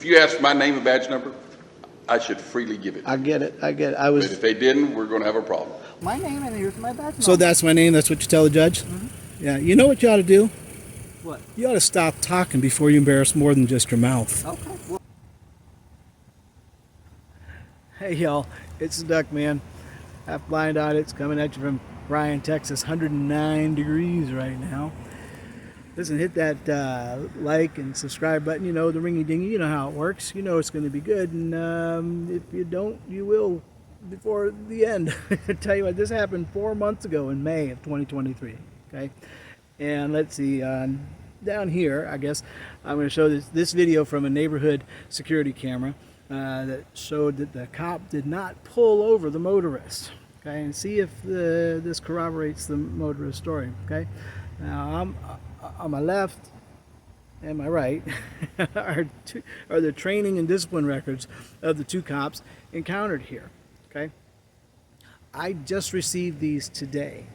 If you ask my name and badge number, I should freely give it. I get it. But if they didn't, we're going to have a problem. My name and here's my badge number. So that's my name. That's what you tell the judge. Yeah. You know what you ought to do? What? You ought to stop talking before you embarrass more than just your mouth. Okay. Well. Hey y'all, it's the Duck Man. Half-Blind Audits coming at you from Bryan, Texas. 109 degrees right now. Listen, hit that like and subscribe button. You know, the ringy dingy. You know how it works. You know it's going to be good. And if you don't, you will before the end. I tell you what, this happened 4 months ago in May of 2023. Okay, and let's see. Down here, I guess I'm going to show this video from a neighborhood security camera that showed that the cop did not pull over the motorist. Okay, and see if this corroborates the motorist story. Okay, now on my left and my right are the training and discipline records of the two cops encountered here. Okay, I just received these today.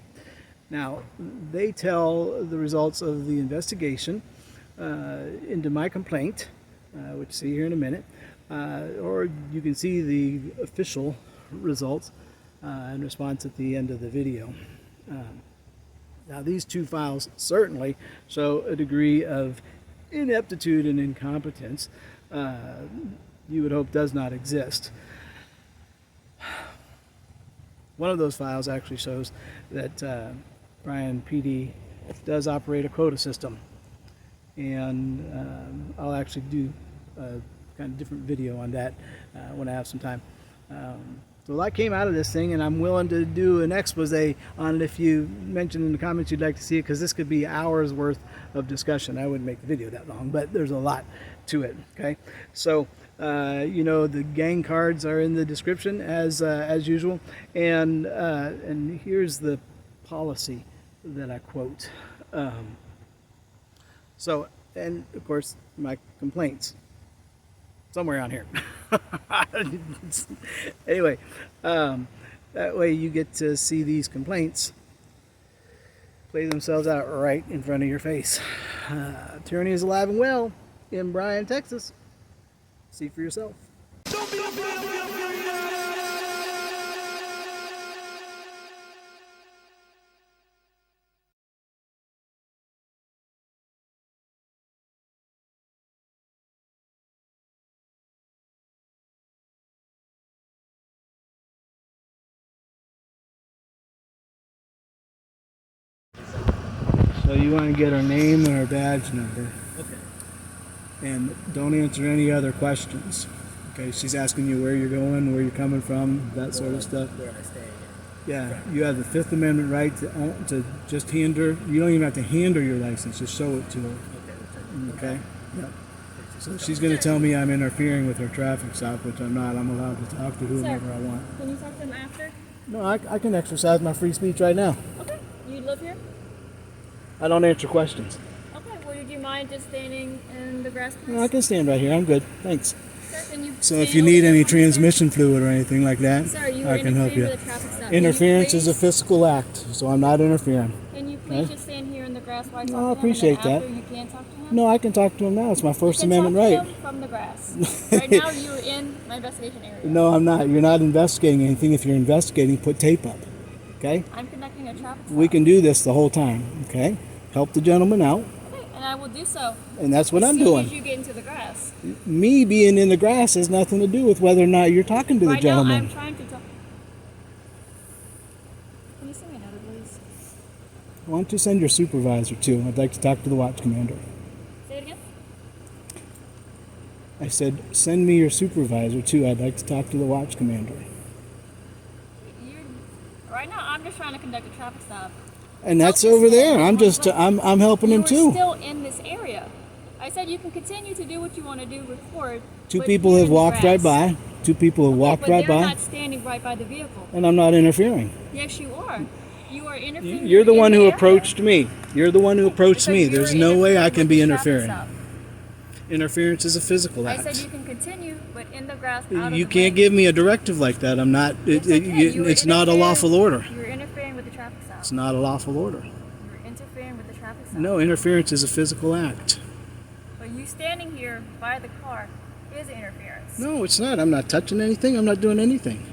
Now, they tell the results of the investigation into my complaint, which you see here in a minute, or you can see the official results in response at the end of the video. Now, these two files certainly show a degree of ineptitude and incompetence you would hope does not exist. One of those files actually shows that Bryan PD does operate a quota system, and I'll actually do a kind of different video on that when I have some time. So a lot came out of this thing, and I'm willing to do an expose on it if you mention in the comments you'd like to see it, because this could be hours worth of discussion. I wouldn't make the video that long, but there's a lot to it. Okay, so you know, the gang cards are in the description as usual, and here's the policy that I quote. So, and of course my complaints somewhere on here. Anyway, that way you get to see these complaints play themselves out right in front of your face. Tyranny is alive and well in Bryan, Texas. See for yourself. Don't be afraid. So you want to get her name and her badge number. Okay. And don't answer any other questions. Okay, she's asking you where you're going, where you're coming from, that sort of stuff. Where I stay. Yeah, you have the Fifth Amendment right to just hand her. You don't even have to hand her your license; just show it to her. Okay. Yep. So she's going to tell me I'm interfering with her traffic stop, which I'm not. I'm allowed to talk to whomever I want. Can you talk to them after? No, I can exercise my free speech right now. Okay. You live here? I don't answer questions. Okay. Well, would you mind just standing in the grass, please? No, I can stand right here. I'm good. Thanks. Sir, can you So if stand you over need there any for me, sir? transmission fluid or anything like that, Sir, you I can help you. with a traffic stop. Interference Can you is a please- physical act, so I'm not interfering. Can you please Okay. just stand here in the grass while I talk No, I to him, appreciate and then that. after you can talk to him? No, I can talk to him now. It's my First You can Amendment talk to right. him from the grass. Right now, you're in my investigation area. No, I'm not. You're not investigating anything. If you're investigating, put tape up. Okay? I'm conducting a traffic stop. We can do this the whole time. Okay? Help the gentleman out, Okay, and I will do so. and that's what I'm As soon doing. as you get into the grass. Me being in the grass has nothing to do with whether or not you're talking to the Right now, I'm gentleman. trying to talk. Can you send me another, please? Why don't you send your supervisor too? I'd like to talk to the watch commander. Say it again. I said, send me your supervisor too. I'd like to talk to the watch commander. Right now, I'm just trying to conduct a traffic stop. And that's over there. I'm helping him You're too. still in this area. I said you can continue to do what you want to do, record. Two but people you're have in the walked right grass. by. Two people have Okay, walked but right they're by, not standing right by the vehicle. and I'm not interfering. Yes, you are. You are interfering. You're the in one the who area. approached me. You're the one who approached Because me. you There's were no way I can interfering be with the traffic interfering. stop. Interference is a physical I said act. you can continue, but in the grass. Out of You the can't way. give me a directive like that. I'm not. Yes, I can. You were It's not a lawful order. You're interfering with the traffic stop. It's not a lawful order. You're interfering with the traffic stop. No, interference is a physical act. But you standing here by the car is is interference. No, it's not. I'm not touching anything. I'm not doing anything.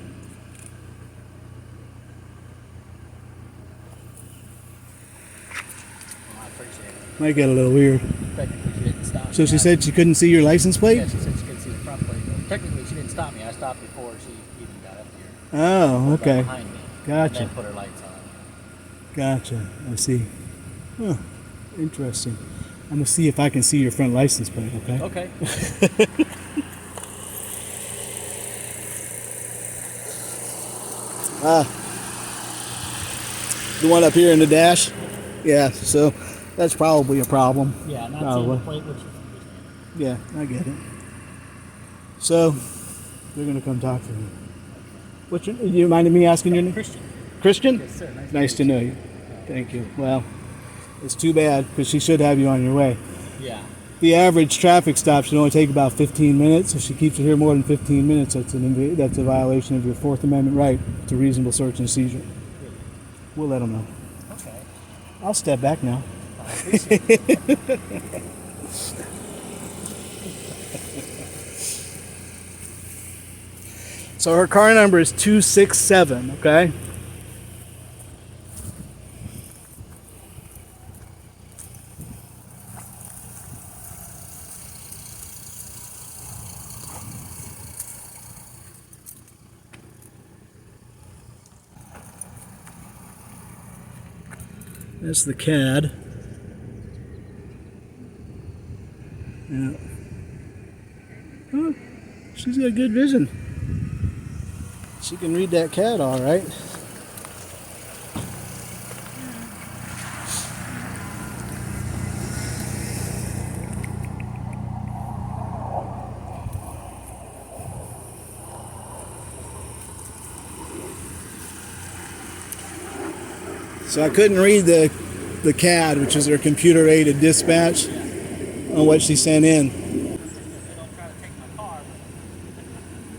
I appreciate it. Might get a little weird. Technically, she didn't stop me. So she said she couldn't see your license plate? Yeah, she said she couldn't see the front plate. But technically, she didn't stop me. I stopped before she even got up here. Oh, Got okay. behind me. Gotcha. And then put her lights on. Gotcha. I see. Huh. Interesting. I'm going to see if I can see your front license plate, okay? Okay. The one up here in the dash? Yeah, so that's probably a problem. Yeah, not Probably. seeing the plate, which is Yeah, I get it. So, they're going to come talk to me. What's your, you mind me asking your name? Christian. Christian? Yes, sir. Nice to know you. Thank you. Well, it's too bad because she should have you on your way. Yeah. The average traffic stop should only take about 15 minutes. If she keeps you here more than 15 minutes, that's a violation of your Fourth Amendment right to reasonable search and seizure. We'll let them know. Okay. I'll step back now. I appreciate it. So her car number is 267, okay? That's the CAD. Yeah. Oh, she's got good vision. She can read that CAD all right. So I couldn't read the CAD, which is their computer-aided dispatch, on what she sent in.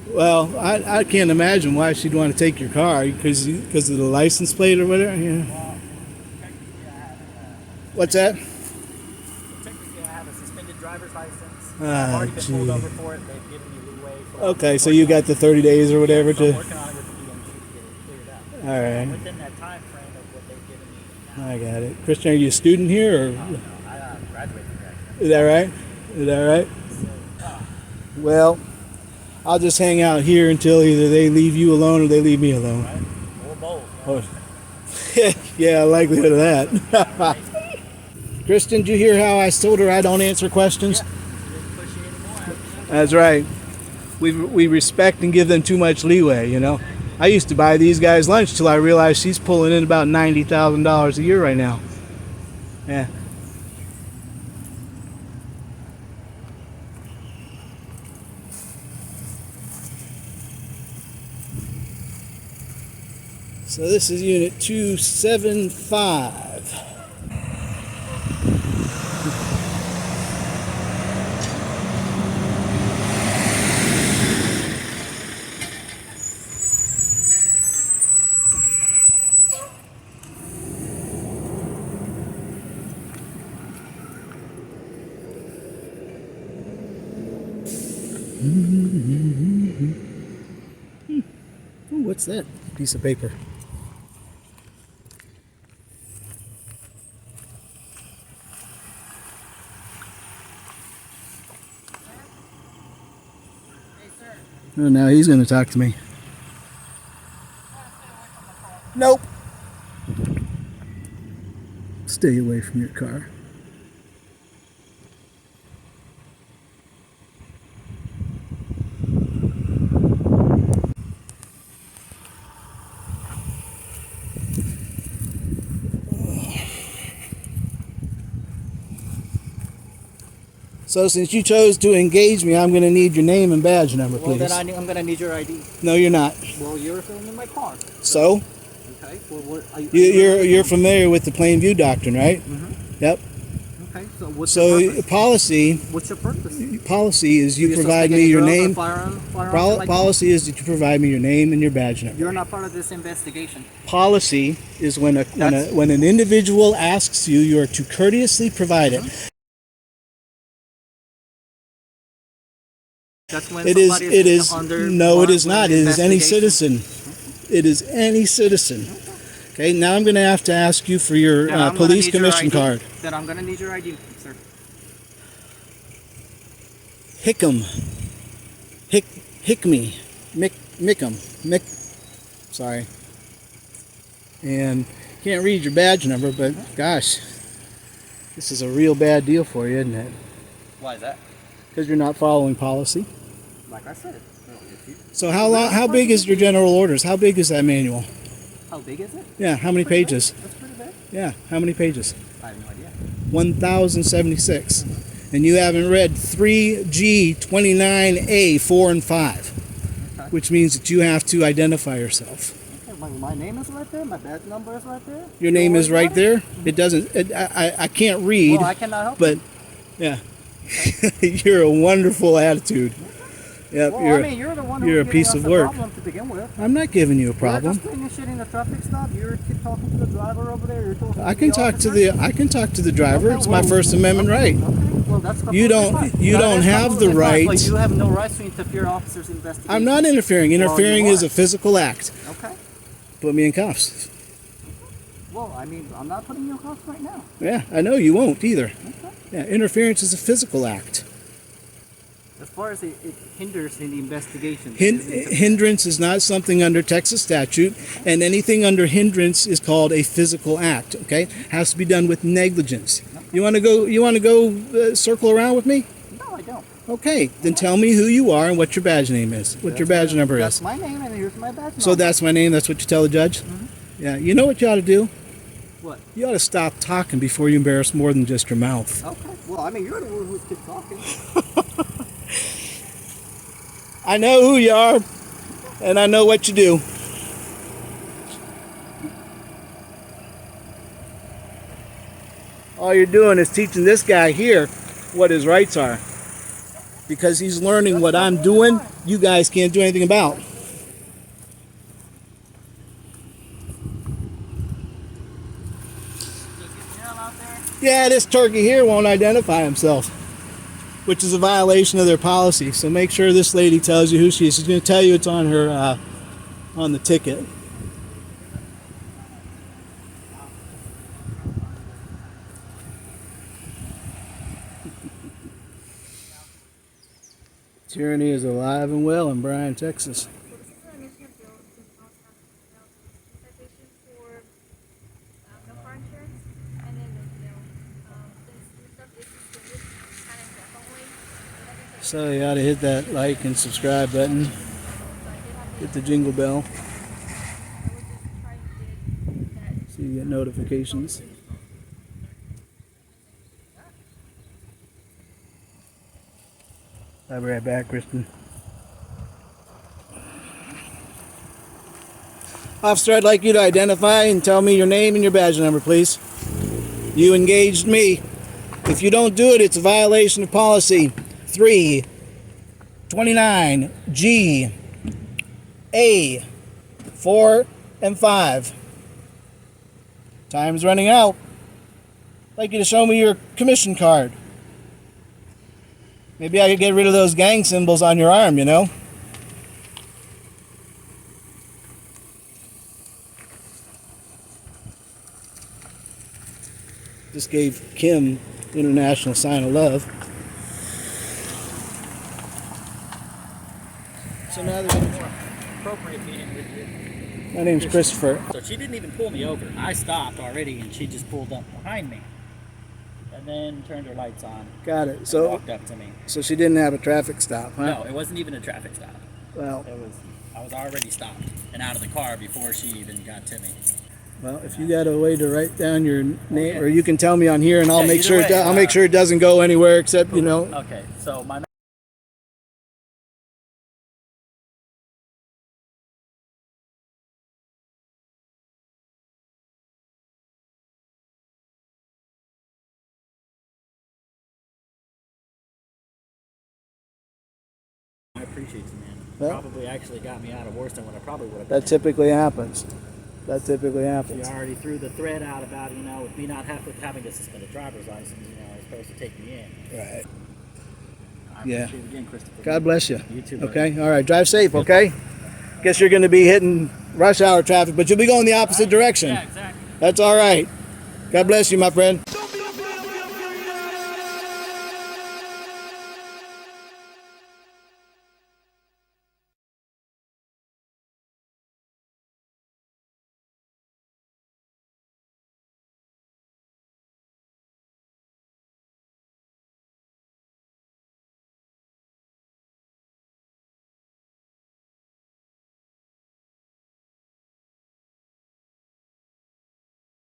Well, I can't imagine why she'd want to take your car because of the license plate or whatever. Yeah. What's that? Technically, I have a suspended driver's license. Ah, I've already been pulled gee. over for it. They've given me leeway. Okay, so you got the 30 days or whatever So I'm to. working on it with the DMV to get it cleared up. All right, Within that time frame of what they've given me. I got it. Christian, are you a student here or? No, I graduated from that. Is that right? Is that right? Well, I'll just hang out here until either they leave you alone or they leave me alone. Right? Or both. Oh. Yeah, likelihood of that. Kristen, did you hear how I told her I don't answer questions? Yeah. Didn't push you anymore. That's right. We respect and give them too much leeway, you know. I used to buy these guys lunch till I realized she's pulling in about $90,000 a year right now. Yeah. So this is unit 275. Ooh, what's that piece of paper? Oh, now he's going to talk to me. Nope. Stay away from your car. So since you chose to engage me, I'm going to need your name and badge number, Well, please. then I'm going to need your ID. No, you're not. Well, you're filling in my car. So? Okay. Well, what, are You're familiar with the plain view doctrine, right? Mm-hmm. Yep. Okay. So what's So your purpose? policy What's your purpose? policy is you You're provide suspecting me your drugs or name. firearms like that? Policy is that you provide me your name and your badge number. You're not part of this investigation. Policy is when That's- when an individual asks you, you are to courteously provide it. That's when It is. somebody It is. under No, it warrant is not. with It is any investigation. citizen. It is any citizen. Okay. Now I'm going to have to ask you for your Then I'm gonna police need your commission ID. card. Then I'm gonna need your ID, sir. Hickam. Hickme. Mickham. Sorry. And can't read your badge number, but gosh, this is a real bad deal for you, isn't it? Why is that? Because you're not following policy. Like I said. So how big is your general orders? How big is that manual? How big is it? Yeah, how many Pretty pages? big. That's pretty big. Yeah, how many pages? I have no idea. 1,076. And you haven't read 3G 29A 4 and 5, which means that you have to identify yourself. Okay, my name is right there. My badge number is right there. Your name is right there. It doesn't. I can't read. Well, I cannot help But yeah, you're a wonderful attitude. Yep, Well, you're the one you're who's a piece giving of us a work. problem to begin with. I'm not giving you a You're problem. just putting shit in a traffic stop. You're talking to the driver over there. You're talking I to can the talk to officer. the driver. Okay, It's my well, First Amendment right. Okay, well, that's You completely don't- fine. you That don't is have the completely fine, right- But you have no rights to interfere in officers' investigation. I'm not interfering. Well, Interfering you is are. a physical act. Okay. Put me in cuffs. Well, I'm not putting you in cuffs right now. Yeah, I know you won't either. Okay. Yeah, interference is a physical act. As far as it hinders in the investigation. Hindrance is not something under Texas statute, and anything under hindrance is called a physical act. Okay, has to be done with negligence. You want to go? Circle around with me? No, I don't. Okay, then tell me who you are and what your badge name is. What your badge number That's is. my name, and here's my badge number. So that's my name. That's what you tell the judge. Yeah. You know what you ought to do? What? You ought to stop talking before you embarrass more than just your mouth. Okay. Well, you're the one who's keep talking. I know who you are, and I know what you do. All you're doing is teaching this guy here what his rights are. Because he's learning what I'm doing, you guys can't do anything about. Yeah, this turkey here won't identify himself, which is a violation of their policy. So make sure this lady tells you who she is. She's going to tell you it's on her, on the ticket. Tyranny is alive and well in Bryan, Texas. So this is an initial bill to citation for no car insurance, and then since the stuff is suspended kind of indefinitely, So you ought to hit that like and subscribe button. Hit the jingle bell so you get notifications. I'll be right back, Kristen. Officer, I'd like you to identify and tell me your name and your badge number, please. You engaged me. If you don't do it, it's a violation of policy 329 G A 4 and 5. Time's running out. I'd like you to show me your commission card. Maybe I could get rid of those gang symbols on your arm, you know? Just gave Kim international sign of love. So now there's More appropriate meeting with you. my name's Christopher. So she didn't even pull me over. I stopped already, and she just pulled up behind me, and then turned her lights on. Got it. And So walked up to me. she didn't have a traffic stop, huh? No, it wasn't even a traffic stop. Well, I was already stopped and out of the car before she even got to me. if you got a way to write down your name, or you can tell me on here, and I'll Yeah, make either sure way, I'll make sure it doesn't go anywhere except Okay, so my I appreciate you, man. Well, Probably actually got me out of worse than what I probably would have. that been. typically happens. That typically You happens. already threw the thread out about, with me not having to suspend a driver's license, it's supposed to take me in. Right. I Yeah. appreciate it again, Christopher. God bless you. You too, brother. Okay. All right. Drive safe. Okay. Guess you're going to be hitting rush hour traffic, but you'll be going the opposite direction. Yeah, exactly. That's all right. God bless you, my friend.